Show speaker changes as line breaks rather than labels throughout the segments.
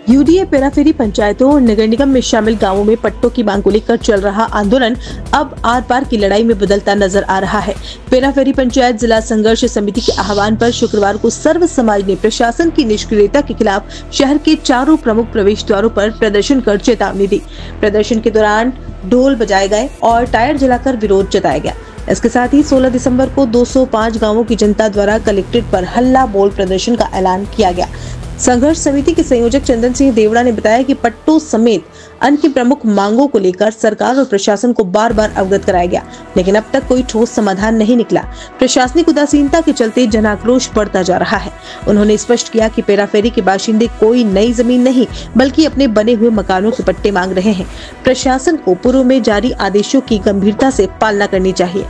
UDA पेराफेरी पंचायतों और नगर निगम में शामिल गांवों में पट्टों की मांग को लेकर चल रहा आंदोलन अब आर पार की लड़ाई में बदलता नजर आ रहा है। पेराफेरी पंचायत जिला संघर्ष समिति के आह्वान पर शुक्रवार को सर्व समाज ने प्रशासन की निष्क्रियता के खिलाफ शहर के चारों प्रमुख प्रवेश द्वारों पर प्रदर्शन कर चेतावनी दी। प्रदर्शन के दौरान ढोल बजाए गए और टायर जलाकर विरोध जताया गया। इसके साथ ही 16 दिसंबर को 205 गांवों की जनता द्वारा कलेक्ट्रेट पर हल्ला बोल प्रदर्शन का ऐलान किया गया। संघर्ष समिति के संयोजक चंदन सिंह देवड़ा ने बताया कि पट्टों समेत अन्य की प्रमुख मांगों को लेकर सरकार और प्रशासन को बार बार अवगत कराया गया, लेकिन अब तक कोई ठोस समाधान नहीं निकला। प्रशासनिक उदासीनता के चलते जनाक्रोश बढ़ता जा रहा है। उन्होंने स्पष्ट किया कि पेराफेरी के बाशिंदे कोई नई जमीन नहीं बल्कि अपने बने हुए मकानों के पट्टे मांग रहे हैं। प्रशासन को पूर्व में जारी आदेशों की गंभीरता से पालना करनी चाहिए।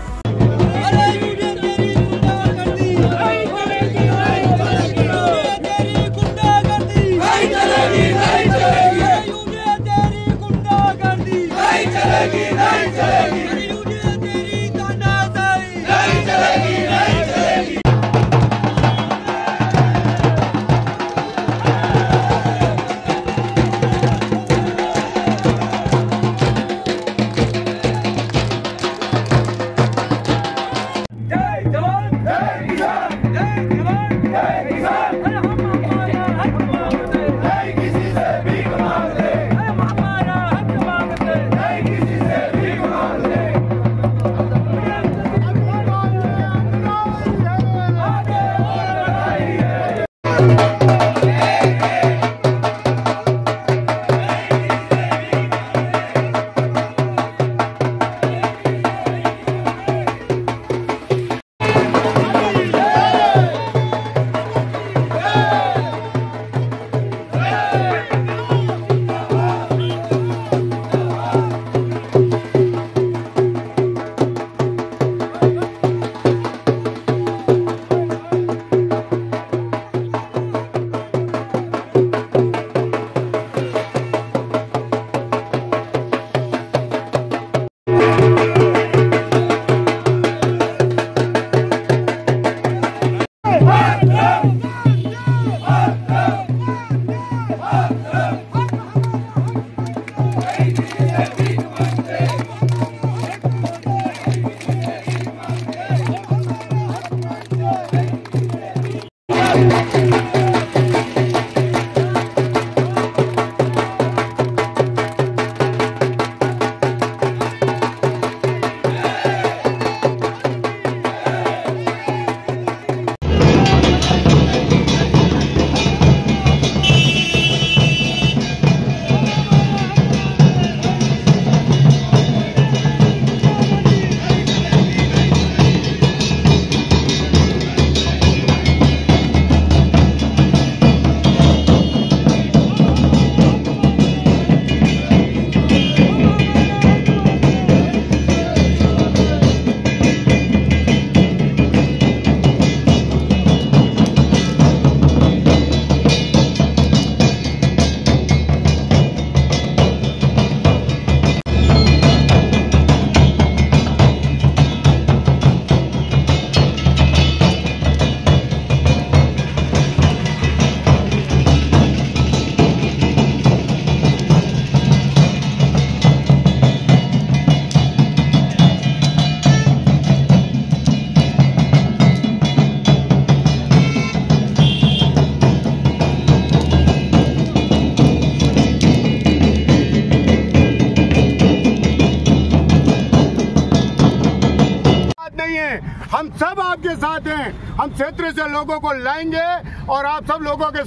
हम सब आपके साथ हैं। हम क्षेत्र से लोगों को लाएंगे और आप सब लोगों के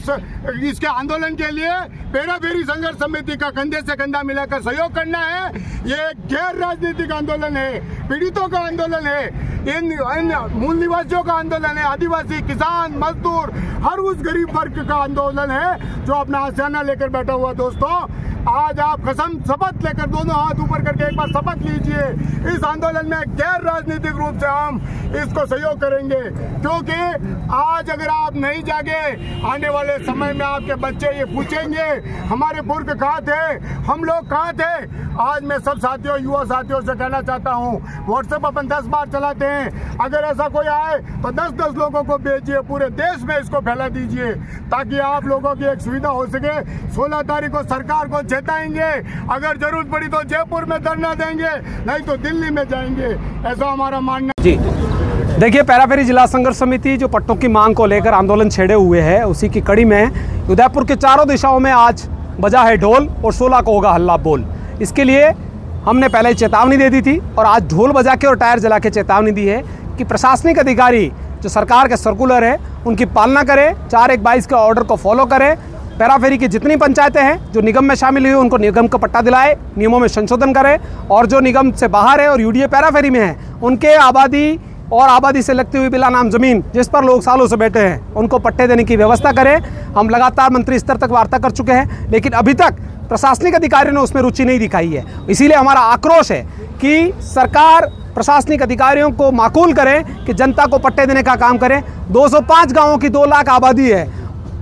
इसके आंदोलन के लिए पेराफेरी संघर्ष समिति का कंधे से कंधा मिलाकर सहयोग करना है। ये गैर राजनीतिक आंदोलन है, पीड़ितों का आंदोलन है, इन मूल निवासियों का आंदोलन है, आदिवासी, किसान, मजदूर, हर उस गरीब वर्ग का आंदोलन है जो अपना आशियाना लेकर बैठा हुआ। दोस्तों, आज आप कसम शपथ लेकर दोनों हाथ ऊपर करके एक बार शपथ लीजिए, इस आंदोलन में गैर राजनीतिक रूप से हम इसको सहयोग करेंगे, क्योंकि आज अगर आप नहीं जागे आने वाले समय में आपके बच्चे ये पूछेंगे हमारे पुरख कहाँ थे, हम लोग कहाँ थे। आज मैं सब साथियों, युवा साथियों से कहना चाहता हूँ, व्हाट्सएप अपन 10 बार चलाते हैं, अगर ऐसा कोई आए तो 10-10 लोगों को भेजिए, पूरे देश में इसको फैला दीजिए, ताकि आप लोगों की एक सुविधा हो सके। 16 तारीख को सरकार को चेताएंगे, अगर जरूरत पड़ी तो जयपुर में धरना देंगे, नहीं तो दिल्ली में जाएंगे, ऐसा हमारा मानना
जी। देखिए, पैराफेरी जिला संघर्ष समिति जो पट्टों की मांग को लेकर आंदोलन छेड़े हुए है, उसी की कड़ी में उदयपुर के चारों दिशाओं में आज बजा है ढोल और 16 को होगा हल्ला बोल। इसके लिए हमने पहले चेतावनी दे दी थी और आज ढोल बजा के और टायर जला के चेतावनी दी है कि प्रशासनिक अधिकारी जो सरकार के सर्कुलर है उनकी पालना करें, 4/1/22 के ऑर्डर को फॉलो करें, पैराफेरी की जितनी पंचायतें हैं जो निगम में शामिल हुई उनको निगम का पट्टा दिलाए, नियमों में संशोधन करें, और जो निगम से बाहर है और यूडीए पैराफेरी में है उनके आबादी और आबादी से लगती हुई बिला नाम जमीन जिस पर लोग सालों से बैठे हैं उनको पट्टे देने की व्यवस्था करें। हम लगातार मंत्री स्तर तक वार्ता कर चुके हैं, लेकिन अभी तक प्रशासनिक अधिकारियों ने उसमें रुचि नहीं दिखाई है। इसीलिए हमारा आक्रोश है कि सरकार प्रशासनिक अधिकारियों को माकूल करे कि जनता को पट्टे देने का काम करें। 205 गांवों की 2 लाख आबादी है,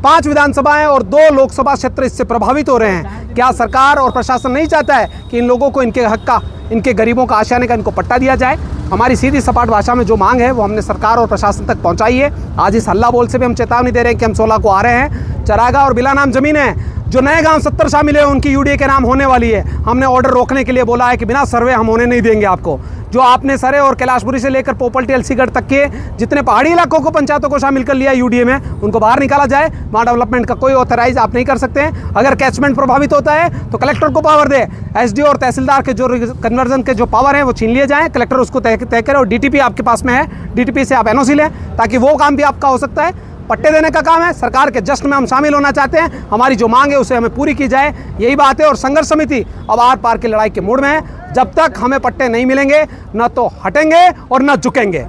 5 विधानसभाएं और 2 लोकसभा क्षेत्र इससे प्रभावित हो रहे हैं। क्या सरकार और प्रशासन नहीं चाहता है कि इन लोगों को इनके हक का, इनके गरीबों का आशाने का इनको पट्टा दिया जाए? हमारी सीधी सपाट भाषा में जो मांग है वो हमने सरकार और प्रशासन तक पहुंचाई है। आज इस हल्ला बोल से भी हम चेतावनी दे रहे हैं कि हम 16 को आ रहे हैं। चरागा और बिला नाम जमीन है, जो नए गांव 70 शामिल है उनकी यूडीए के नाम होने वाली है। हमने ऑर्डर रोकने के लिए बोला है कि बिना सर्वे हम होने नहीं देंगे आपको। जो आपने सरे और कैलाशपुरी से लेकर पोपल टेलसीगढ़ तक के जितने पहाड़ी इलाकों को, पंचायतों को शामिल कर लिया यूडीए में, उनको बाहर निकाला जाए। वहाँ डेवलपमेंट का कोई ऑथराइज आप नहीं कर सकते हैं। अगर कैचमेंट प्रभावित होता है तो कलेक्टर को पावर दे, एसडीओ और तहसीलदार के जो कन्वर्जन के जो पावर है वो छीन लिए जाए, कलेक्टर उसको तय करे, और डीटीपी आपके पास में है, डीटीपी से आप एनओसी लें ताकि वो काम भी आपका हो सकता है। पट्टे देने का काम है, सरकार के जश्न में हम शामिल होना चाहते हैं। हमारी जो मांग है उसे हमें पूरी की जाए, यही बात है। और संघर्ष समिति अब आर पार की लड़ाई के मूड में है। जब तक हमें पट्टे नहीं मिलेंगे न तो हटेंगे और न झुकेंगे।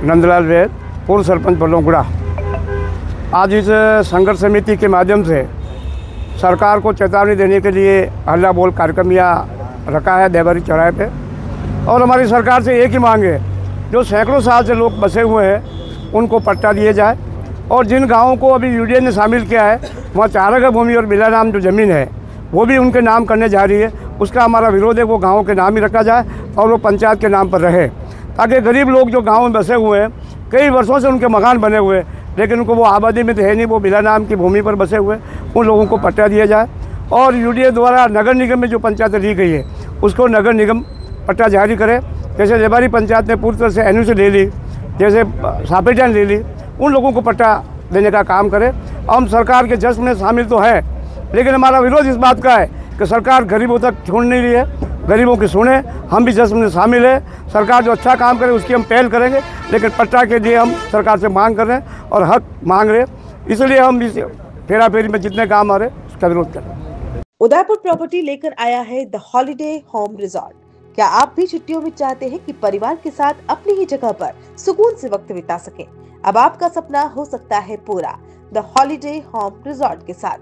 नंदलाल वैद, पूर्व सरपंच बलोंगुड़ा। आज इस संघर्ष समिति के माध्यम से सरकार को चेतावनी देने के लिए हल्ला बोल कार्यक्रम यहाँ रखा है देवरी चौराहे पे। और हमारी सरकार से एक ही मांग है, जो सैकड़ों साल से लोग बसे हुए हैं उनको पट्टा दिए जाए, और जिन गाँवों को अभी यूडीए ने शामिल किया है वहाँ चारागाह भूमि और बिला नाम जो ज़मीन है वो भी उनके नाम करने जा रही है। उसका हमारा विरोध है, वो गाँव के नाम ही रखा जाए और वो पंचायत के नाम पर रहे, ताकि गरीब लोग जो गाँव में बसे हुए हैं, कई वर्षों से उनके मकान बने हुए हैं लेकिन उनको वो आबादी में तो है नहीं, वो बिला नाम की भूमि पर बसे हुए, उन लोगों को पट्टा दिया जाए। और यूडीए द्वारा नगर निगम में जो पंचायतें ली गई है उसको नगर निगम पट्टा जारी करे। जैसे लेबारी पंचायत ने पूरी तरह से एनओसी ले ली, जैसे सापेटान ले ली, उन लोगों को पट्टा देने का काम करे। हम सरकार के जश्न में शामिल तो है, लेकिन हमारा विरोध इस बात का है कि सरकार गरीबों तक छोड़ नहीं रही है। गरीबों की सुने, हम भी जश्न में शामिल है। सरकार जो अच्छा काम करे उसकी हम पहल करेंगे, लेकिन पट्टा के लिए हम सरकार से मांग कर रहे हैं और हक मांग रहे हैं। इसलिए हम इस फेराफेरी में जितने काम आ रहे हैं उसका विरोध कर रहे हैं।
उदयपुर प्रॉपर्टी लेकर आया है द हॉलिडे होम रिजॉर्ट। क्या आप भी छुट्टियों में चाहते हैं कि परिवार के साथ अपनी ही जगह पर सुकून से वक्त बिता सकें? अब आपका सपना हो सकता है पूरा द हॉलिडे होम रिजॉर्ट के साथ।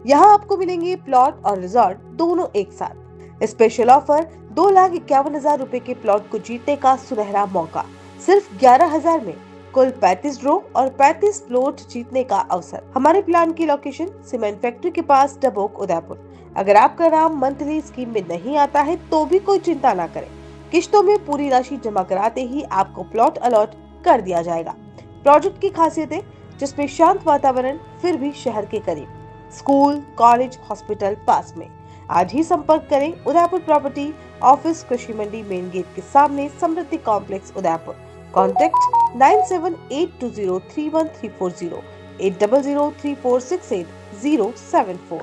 यहाँ आपको मिलेंगे प्लॉट और रिजॉर्ट दोनों एक साथ। स्पेशल ऑफर 2,51,000 रुपए के प्लॉट को जीतने का सुनहरा मौका। सिर्फ 11,000 में कुल 35 ड्रॉ और 35 प्लॉट जीतने का अवसर। हमारे प्लान की लोकेशन सीमेंट फैक्ट्री के पास डबोक उदयपुर। अगर आपका नाम मंथली स्कीम में नहीं आता है तो भी कोई चिंता ना करें, किश्तों में पूरी राशि जमा कराते ही आपको प्लॉट अलॉट कर दिया जाएगा। प्रोजेक्ट की खासियतें, जिसमें शांत वातावरण फिर भी शहर के करीब, स्कूल, कॉलेज, हॉस्पिटल पास में। आज ही संपर्क करें उदयपुर प्रॉपर्टी ऑफिस, कृषि मंडी मेन गेट के सामने, समृद्धि कॉम्प्लेक्स उदयपुर। कॉन्टेक्ट 9782031340 8003468 074।